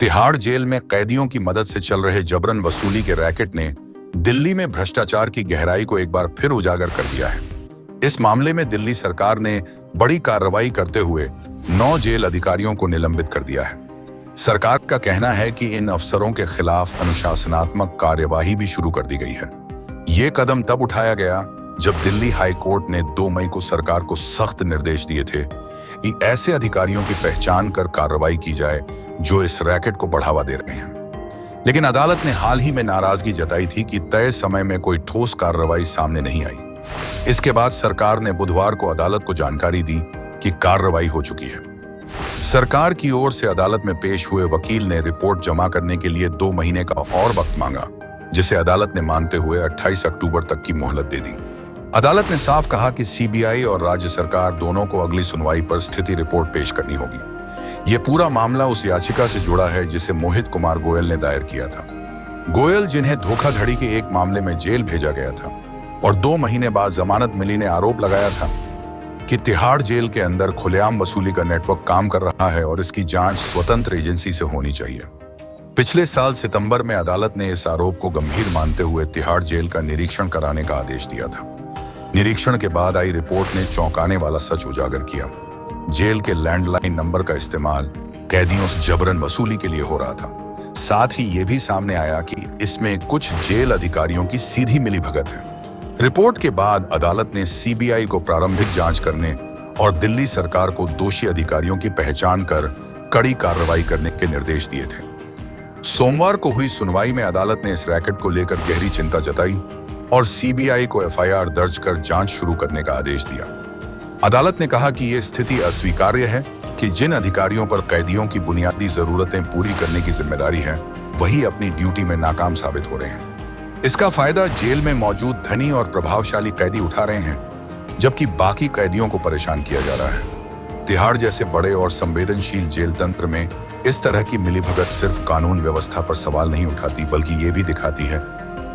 Tihar jail में कैदियों की मदद से चल रहे जबरन वसूली के रैकेट ने दिल्ली में भ्रष्टाचार की गहराई को एक बार फिर उजागर कर दिया है। इस मामले में दिल्ली सरकार ने बड़ी कार्रवाई करते हुए 9 जेल अधिकारियों को निलंबित कर दिया है। सरकार का कहना है कि इन अफसरों के खिलाफ अनुशासनात्मक कार्यवाही भी शुरू कर दी गई है। ये कदम तब उठाया गया जब दिल्ली हाई कोर्ट ने 2 मई को सरकार को सख्त निर्देश दिए थे कि ऐसे अधिकारियों की पहचान कर कार्रवाई की जाए जो इस रैकेट को बढ़ावा दे रहे हैं। लेकिन अदालत ने हाल ही में नाराजगी जताई थी कि तय समय में कोई ठोस कार्रवाई सामने नहीं आई। इसके बाद सरकार ने बुधवार को अदालत को जानकारी दी कि कार्रवाई हो चुकी है। सरकार की ओर से अदालत में पेश हुए वकील ने रिपोर्ट जमा करने के लिए 2 महीने का और वक्त मांगा, जिसे अदालत ने मानते हुए 28 अक्टूबर तक की मोहलत दे दी। अदालत ने साफ कहा कि सीबीआई और राज्य सरकार दोनों को अगली सुनवाई पर स्थिति रिपोर्ट पेश करनी होगी। यह पूरा मामला उस याचिका से जुड़ा है जिसे मोहित कुमार गोयल ने दायर किया था। गोयल, जिन्हें धोखाधड़ी के एक मामले में जेल भेजा गया था और 2 महीने बाद जमानत मिली, ने आरोप लगाया था कि तिहाड़ जेल के अंदर खुलेआम वसूली का नेटवर्क काम कर रहा है और इसकी जांच स्वतंत्र एजेंसी से होनी चाहिए। पिछले साल सितंबर में अदालत ने इस आरोप को गंभीर मानते हुए तिहाड़ जेल का निरीक्षण कराने का आदेश दिया था। निरीक्षण के बाद आई रिपोर्ट ने चौंकाने वाला सच उजागर किया। जेल के लैंडलाइन नंबर का इस्तेमाल कैदियों से जबरन वसूली के लिए हो रहा था। साथ ही ये भी सामने आया कि इसमें कुछ जेल अधिकारियों की सीधी मिलीभगत है। रिपोर्ट के बाद अदालत ने सीबीआई को प्रारंभिक जांच करने और दिल्ली सरकार को दोषी अधिकारियों की पहचान कर कड़ी कार्रवाई करने के निर्देश दिए थे। सोमवार को हुई सुनवाई में अदालत ने इस रैकेट को लेकर गहरी चिंता जताई और सीबीआई को एफआईआर दर्ज कर जांच शुरू करने का आदेश दिया। अदालत ने कहा कि यह स्थिति अस्वीकार्य है कि जिन अधिकारियों पर कैदियों की बुनियादी जरूरतें पूरी करने की जिम्मेदारी है, वही अपनी ड्यूटी में नाकाम साबित हो रहे हैं। इसका फायदा जेल में मौजूद धनी और प्रभावशाली कैदी उठा रहे हैं, जबकि बाकी कैदियों को परेशान किया जा रहा है। तिहाड़ जैसे बड़े और संवेदनशील जेल तंत्र में इस तरह की मिलीभगत सिर्फ कानून व्यवस्था पर सवाल नहीं उठाती, बल्कि ये भी दिखाती है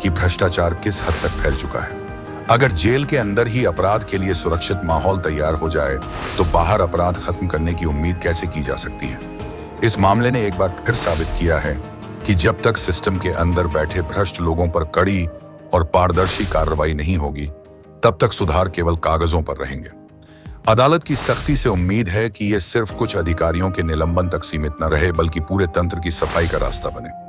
कि भ्रष्टाचार किस हद तक फैल चुका है। अगर जेल के अंदर ही अपराध के लिए सुरक्षित माहौल तैयार हो जाए, तो बाहर अपराध खत्म करने की उम्मीद कैसे की जा सकती है। इस मामले ने एक बार फिर साबित किया है कि जब तक सिस्टम के अंदर बैठे भ्रष्ट लोगों पर कड़ी और पारदर्शी कार्रवाई नहीं होगी, तब तक सुधार केवल कागजों पर रहेंगे। अदालत की सख्ती से उम्मीद है कि यह सिर्फ कुछ अधिकारियों के निलंबन तक सीमित न रहे, बल्कि पूरे तंत्र की सफाई का रास्ता बने।